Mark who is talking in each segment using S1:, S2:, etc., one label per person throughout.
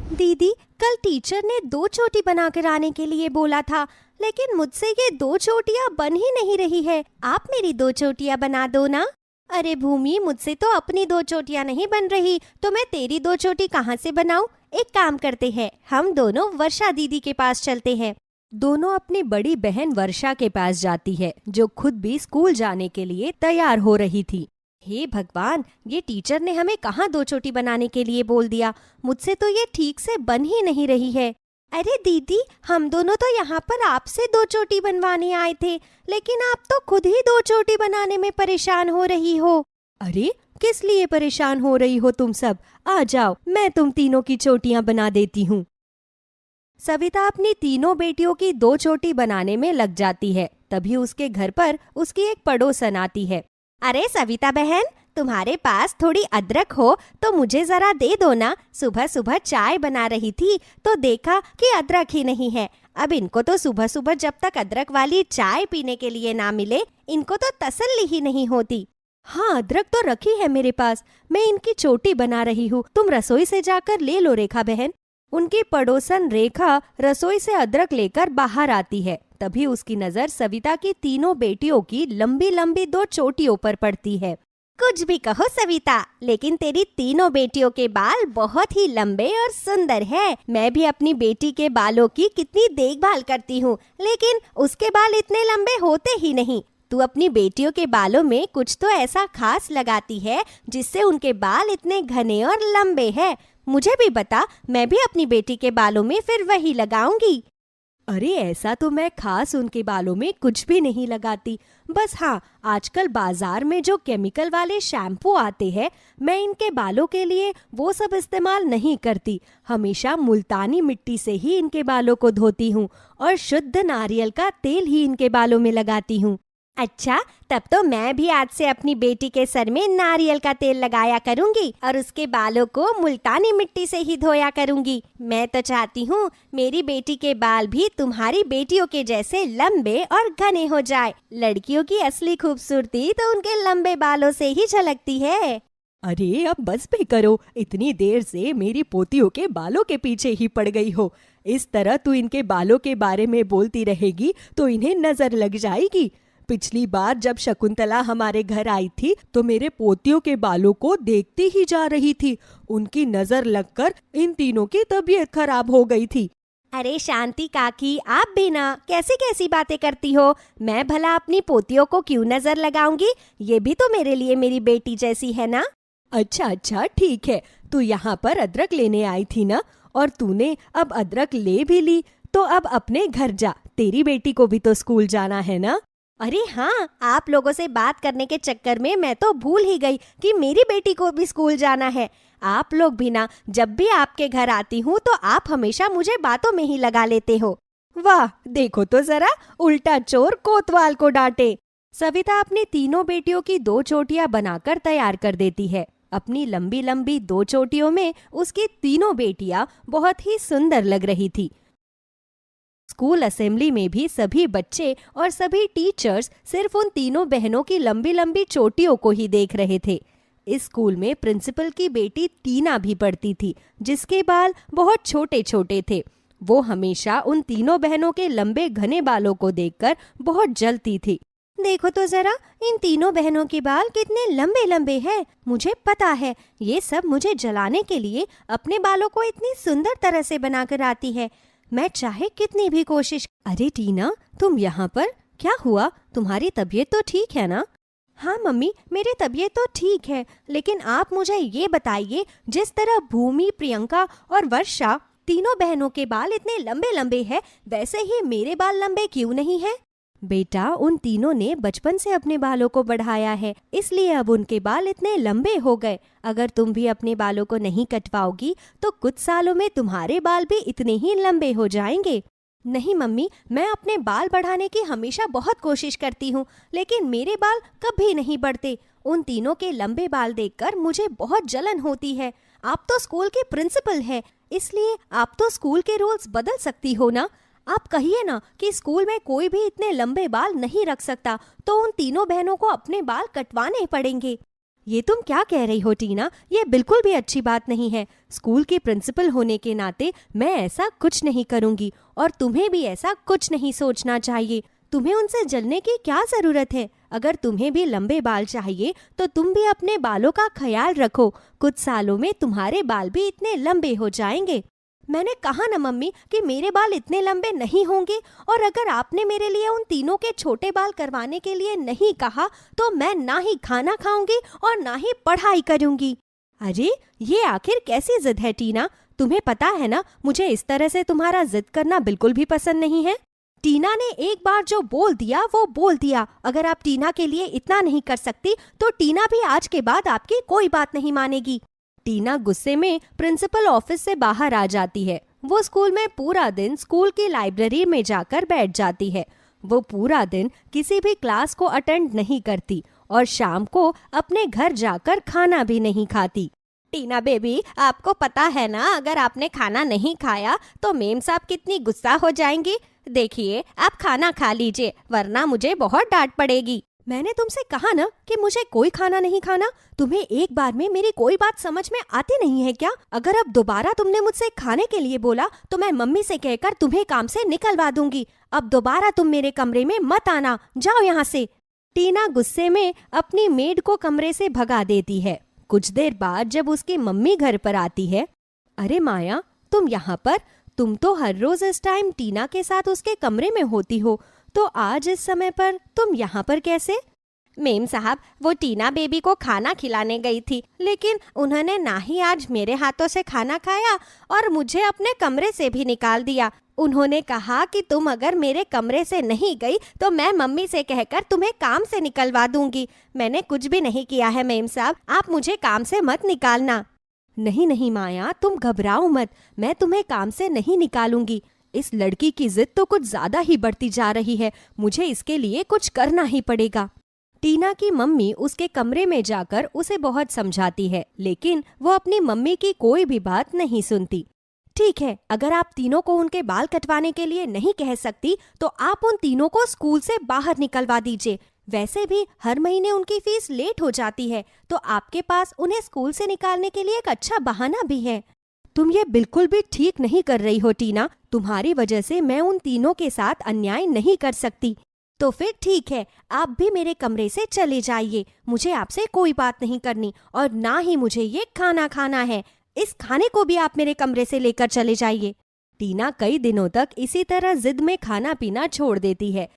S1: दीदी, कल टीचर ने 2 चोटी बनाकर आने के लिए बोला था, लेकिन मुझसे ये 2 चोटियाँ बन ही नहीं रही है। आप मेरी 2 चोटियाँ बना दो ना। अरे भूमि, मुझसे तो अपनी 2 चोटियाँ नहीं बन रही, तो मैं तेरी 2 चोटी कहाँ से बनाऊं? एक काम करते हैं, हम दोनों वर्षा दीदी के पास चलते हैं। दोनों अपनी बड़ी बहन वर्षा के पास जाती है, जो खुद भी स्कूल जाने के लिए तैयार हो रही थी। हे भगवान, ये टीचर ने हमें कहाँ 2 चोटी बनाने के लिए बोल दिया। मुझसे तो ये ठीक से बन ही नहीं रही है। अरे दीदी, हम दोनों तो यहाँ पर आपसे 2 चोटी बनवाने आए थे, लेकिन आप तो खुद ही 2 चोटी बनाने में परेशान हो रही हो। अरे, किस लिए परेशान हो रही हो तुम सब? आ जाओ, मैं तुम तीनों की चोटियाँ बना देती हूँ। सविता अपनी तीनों बेटियों की 2 चोटी बनाने में लग जाती है। तभी उसके घर पर उसकी एक पड़ोसन आती है। अरे सविता बहन, तुम्हारे पास थोड़ी अदरक हो तो मुझे जरा दे दो ना। सुबह सुबह चाय बना रही थी तो देखा कि अदरक ही नहीं है। अब इनको तो सुबह सुबह जब तक अदरक वाली चाय पीने के लिए ना मिले, इनको तो तसल्ली ही नहीं होती। हाँ, अदरक तो रखी है मेरे पास, मैं इनकी चोटी बना रही हूँ। तुम रसोई से जाकर ले लो रेखा बहन। उनकी पड़ोसन रेखा रसोई से अदरक लेकर बाहर आती है। तभी उसकी नजर सविता की तीनों बेटियों की लंबी लंबी 2 चोटियों पर पड़ती है। कुछ भी कहो सविता, लेकिन तेरी तीनों बेटियों के बाल बहुत ही लंबे और सुंदर है। मैं भी अपनी बेटी के बालों की कितनी देखभाल करती हूँ, लेकिन उसके बाल इतने लंबे होते ही नहीं। तू अपनी बेटियों के बालों में कुछ तो ऐसा खास लगाती है जिससे उनके बाल इतने घने और लंबे हैं। मुझे भी बता, मैं भी अपनी बेटी के बालों में फिर वही लगाऊंगी। अरे ऐसा तो मैं खास उनके बालों में कुछ भी नहीं लगाती। बस हाँ, आजकल बाजार में जो केमिकल वाले शैम्पू आते हैं, मैं इनके बालों के लिए वो सब इस्तेमाल नहीं करती। हमेशा मुल्तानी मिट्टी से ही इनके बालों को धोती हूँ और शुद्ध नारियल का तेल ही इनके बालों में लगाती हूँ। अच्छा, तब तो मैं भी आज से अपनी बेटी के सर में नारियल का तेल लगाया करूंगी और उसके बालों को मुल्तानी मिट्टी से ही धोया करूंगी। मैं तो चाहती हूँ मेरी बेटी के बाल भी तुम्हारी बेटियों के जैसे लंबे और घने हो जाए। लड़कियों की असली खूबसूरती तो उनके लंबे बालों से ही झलकती है। अरे अब बस भी करो, इतनी देर से मेरी पोतियों के बालों के पीछे ही पड़ गई हो। इस तरह तू इनके बालों के बारे में बोलती रहेगी तो इन्हें नजर लग जाएगी। पिछली बार जब शकुंतला हमारे घर आई थी तो मेरे पोतियों के बालों को देखती ही जा रही थी। उनकी नजर लगकर इन तीनों की तबीयत खराब हो गई थी। अरे शांति काकी, आप भी ना कैसी कैसी बातें करती हो। मैं भला अपनी पोतियों को क्यों नजर लगाऊंगी? ये भी तो मेरे लिए मेरी बेटी जैसी है ना। अच्छा ठीक है, तू यहाँ पर अदरक लेने आई थी ना, और तूने अब अदरक ले भी ली, तो अब अपने घर जा। तेरी बेटी को भी तो स्कूल जाना है ना। अरे हाँ, आप लोगों से बात करने के चक्कर में मैं तो भूल ही गई कि मेरी बेटी को भी स्कूल जाना है। आप लोग भी ना, जब भी आपके घर आती हूँ तो आप हमेशा मुझे बातों में ही लगा लेते हो। वाह, देखो तो जरा, उल्टा चोर कोतवाल को डांटे। सविता अपनी तीनों बेटियों की 2 चोटियां बनाकर तैयार कर देती है। अपनी लंबी लंबी 2 चोटियों में उसकी तीनों बेटियां बहुत ही सुंदर लग रही थी। स्कूल असेंबली में भी सभी बच्चे और सभी टीचर्स सिर्फ उन तीनों बहनों की लंबी लंबी चोटियों को ही देख रहे थे। इस स्कूल में प्रिंसिपल की बेटी टीना भी पढ़ती थी, जिसके बाल बहुत छोटे छोटे थे। वो हमेशा उन तीनों बहनों के लंबे घने बालों को देखकर बहुत जलती थी। देखो तो जरा, इन तीनों बहनों के बाल कितने लंबे लंबे हैं। मुझे पता है, ये सब मुझे जलाने के लिए अपने बालों को इतनी सुंदर तरह से बनाकर आती है। मैं चाहे कितनी भी कोशिश। अरे टीना, तुम यहाँ पर? क्या हुआ? तुम्हारी तबीयत तो ठीक है ना? हाँ मम्मी, मेरी तबीयत तो ठीक है, लेकिन आप मुझे ये बताइए, जिस तरह भूमि, प्रियंका और वर्षा तीनों बहनों के बाल इतने लंबे लंबे हैं, वैसे ही मेरे बाल लंबे क्यों नहीं हैं? बेटा, उन तीनों ने बचपन से अपने बालों को बढ़ाया है, इसलिए अब उनके बाल इतने लंबे हो गए। अगर तुम भी अपने बालों को नहीं कटवाओगी तो कुछ सालों में तुम्हारे बाल भी इतने ही लंबे हो जाएंगे। नहीं मम्मी, मैं अपने बाल बढ़ाने की हमेशा बहुत कोशिश करती हूँ, लेकिन मेरे बाल कभी नहीं बढ़ते। उन तीनों के लंबे बाल देखकर मुझे बहुत जलन होती है। आप तो स्कूल के प्रिंसिपल हैं, इसलिए आप तो स्कूल के रूल्स बदल सकती हो ना। आप कहिए ना कि स्कूल में कोई भी इतने लंबे बाल नहीं रख सकता, तो उन तीनों बहनों को अपने बाल कटवाने पड़ेंगे। ये तुम क्या कह रही हो टीना? ये बिल्कुल भी अच्छी बात नहीं है। स्कूल की प्रिंसिपल होने के नाते मैं ऐसा कुछ नहीं करूंगी और तुम्हें भी ऐसा कुछ नहीं सोचना चाहिए। तुम्हें उनसे जलने की क्या जरूरत है? अगर तुम्हें भी लंबे बाल चाहिए तो तुम भी अपने बालों का ख्याल रखो। कुछ सालों में तुम्हारे बाल भी इतने लंबे हो जाएंगे। मैंने कहा ना मम्मी कि मेरे बाल इतने लंबे नहीं होंगे, और अगर आपने मेरे लिए उन तीनों के छोटे बाल करवाने के लिए नहीं कहा तो मैं ना ही खाना खाऊंगी और ना ही पढ़ाई करूंगी। अरे ये आखिर कैसी जिद है टीना? तुम्हें पता है ना, मुझे इस तरह से तुम्हारा जिद करना बिल्कुल भी पसंद नहीं है। टीना ने एक बार जो बोल दिया वो बोल दिया। अगर आप टीना के लिए इतना नहीं कर सकती तो टीना भी आज के बाद आपकी कोई बात नहीं मानेगी। टीना गुस्से में प्रिंसिपल ऑफिस से बाहर आ जाती है। वो स्कूल में पूरा दिन स्कूल की लाइब्रेरी में जाकर बैठ जाती है। वो पूरा दिन किसी भी क्लास को अटेंड नहीं करती और शाम को अपने घर जाकर खाना भी नहीं खाती। टीना बेबी, आपको पता है ना, अगर आपने खाना नहीं खाया तो मेम साहब कितनी गुस्सा हो जाएंगी। देखिए, आप खाना खा लीजिए वरना मुझे बहुत डांट पड़ेगी। मैंने तुमसे कहा ना कि मुझे कोई खाना नहीं खाना। तुम्हें एक बार में मेरी कोई बात समझ में आती नहीं है क्या? अगर अब दोबारा तुमने मुझसे खाने के लिए बोला तो मैं मम्मी से कहकर तुम्हें काम से निकलवा दूंगी। अब दोबारा तुम मेरे कमरे में मत आना, जाओ यहाँ से। टीना गुस्से में अपनी मेड को कमरे से भगा देती है। कुछ देर बाद जब उसकी मम्मी घर पर आती है, अरे माया, तुम यहाँ पर? तुम तो हर रोज इस टाइम टीना के साथ उसके कमरे में होती हो, तो आज इस समय पर तुम यहाँ पर कैसे? मेम साहब, वो टीना बेबी को खाना खिलाने गई थी, लेकिन उन्होंने ना ही आज मेरे हाथों से खाना खाया और मुझे अपने कमरे से भी निकाल दिया। उन्होंने कहा कि तुम अगर मेरे कमरे से नहीं गई तो मैं मम्मी से कहकर तुम्हें काम से निकलवा दूंगी। मैंने कुछ भी नहीं किया है मेम साहब, आप मुझे काम से मत निकालना। नहीं नहीं माया, तुम घबराओ मत, मैं तुम्हें काम से नहीं निकालूंगी। इस लड़की की जिद तो कुछ ज्यादा ही बढ़ती जा रही है, मुझे इसके लिए कुछ करना ही पड़ेगा। टीना की मम्मी उसके कमरे में जाकर उसे बहुत समझाती है, लेकिन वो अपनी मम्मी की कोई भी बात नहीं सुनती। ठीक है, अगर आप तीनों को उनके बाल कटवाने के लिए नहीं कह सकती तो आप उन तीनों को स्कूल से बाहर निकलवा दीजिए। वैसे भी हर महीने उनकी फीस लेट हो जाती है, तो आपके पास उन्हें स्कूल से निकालने के लिए एक अच्छा बहाना भी है। तुम ये बिल्कुल भी ठीक नहीं कर रही हो टीना। तुम्हारी वजह से मैं उन तीनों के साथ अन्याय नहीं कर सकती। तो फिर ठीक है, आप भी मेरे कमरे से चले जाइए। मुझे आपसे कोई बात नहीं करनी और ना ही मुझे ये खाना खाना है। इस खाने को भी आप मेरे कमरे से लेकर चले जाइए। टीना कई दिनों तक इसी तरह जिद में खाना पीना छोड़ देती है,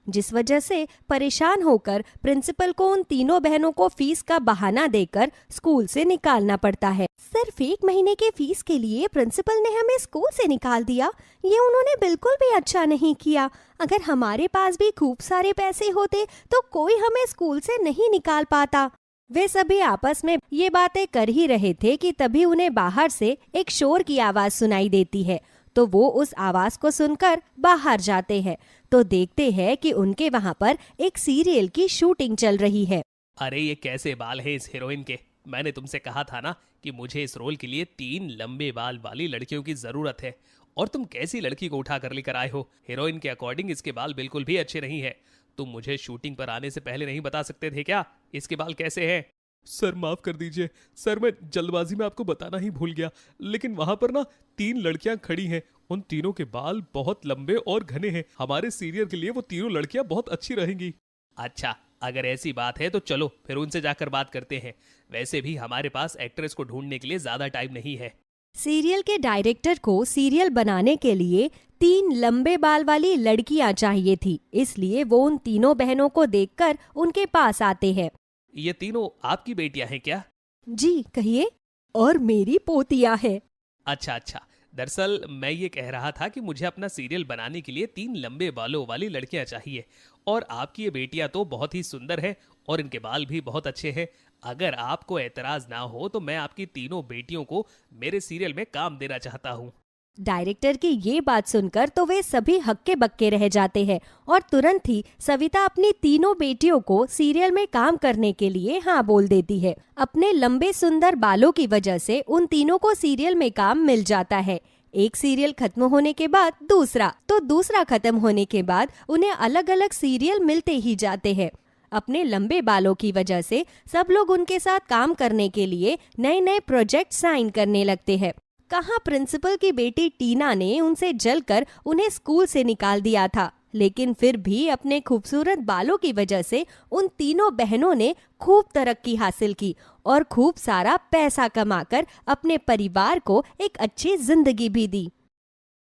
S1: जिस वजह से परेशान होकर प्रिंसिपल को उन तीनों बहनों को फीस का बहाना देकर स्कूल से निकालना पड़ता है। सिर्फ 1 महीने की फीस के लिए प्रिंसिपल ने हमें स्कूल से निकाल दिया। ये उन्होंने बिल्कुल भी अच्छा नहीं किया। अगर हमारे पास भी खूब सारे पैसे होते तो कोई हमें स्कूल से नहीं निकाल पाता। वे सभी आपस में ये बातें कर ही रहे थे कि तभी उन्हें बाहर से एक शोर की आवाज सुनाई देती है। तो वो उस आवाज को सुनकर बाहर जाते हैं तो देखते हैं कि उनके वहाँ पर एक सीरियल की शूटिंग चल रही है।
S2: अरे ये कैसे बाल है इस हीरोइन के? मैंने तुमसे कहा था ना कि मुझे इस रोल के लिए 3 लंबे बाल वाली लड़कियों की जरूरत है, और तुम कैसी लड़की को उठा कर लेकर आए हो? हीरोइन के अकॉर्डिंग इसके बाल बिल्कुल भी अच्छे नहीं है। तुम मुझे शूटिंग पर आने से पहले नहीं बता सकते थे क्या इसके बाल कैसे हैं?
S3: सर माफ कर दीजिए सर, मैं जल्दबाजी में आपको बताना ही भूल गया, लेकिन वहां पर ना 3 लड़कियां खड़ी हैं। उन तीनों के बाल बहुत लंबे और घने हैं। हमारे सीरियल के लिए वो तीनों लड़कियां बहुत अच्छी रहेंगी।
S2: अच्छा, अगर ऐसी बात है तो चलो फिर उनसे जाकर बात करते हैं। वैसे भी हमारे पास एक्ट्रेस को ढूंढने के लिए ज्यादा टाइम नहीं है।
S1: सीरियल के डायरेक्टर को सीरियल बनाने के लिए 3 लंबे बाल वाली लड़कियां चाहिए थी, इसलिए वो उन तीनों बहनों को देखकर उनके पास आते हैं।
S2: ये तीनों आपकी बेटियां हैं क्या?
S1: जी कहिए। और मेरी पोतिया है।
S2: अच्छा, दरअसल मैं ये कह रहा था कि मुझे अपना सीरियल बनाने के लिए 3 लंबे बालों वाली लड़कियां चाहिए, और आपकी ये बेटियां तो बहुत ही सुंदर है और इनके बाल भी बहुत अच्छे हैं। अगर आपको एतराज ना हो तो मैं आपकी तीनों बेटियों को मेरे सीरियल में काम देना चाहता हूँ।
S1: डायरेक्टर की ये बात सुनकर तो वे सभी हक्के बक्के रह जाते हैं और तुरंत ही सविता अपनी तीनों बेटियों को सीरियल में काम करने के लिए हाँ बोल देती है। अपने लंबे सुंदर बालों की वजह से उन तीनों को सीरियल में काम मिल जाता है। एक सीरियल खत्म होने के बाद दूसरा, तो दूसरा खत्म होने के बाद उन्हें अलग अलग सीरियल मिलते ही जाते हैं। अपने लंबे बालों की वजह से सब लोग उनके साथ काम करने के लिए नए नए प्रोजेक्ट साइन करने लगते हैं। कहाँ प्रिंसिपल की बेटी टीना ने उनसे जलकर उन्हें स्कूल से निकाल दिया था, लेकिन फिर भी अपने खूबसूरत बालों की वजह से उन तीनों बहनों ने खूब तरक्की हासिल की और खूब सारा पैसा कमाकर अपने परिवार को एक अच्छी जिंदगी भी दी।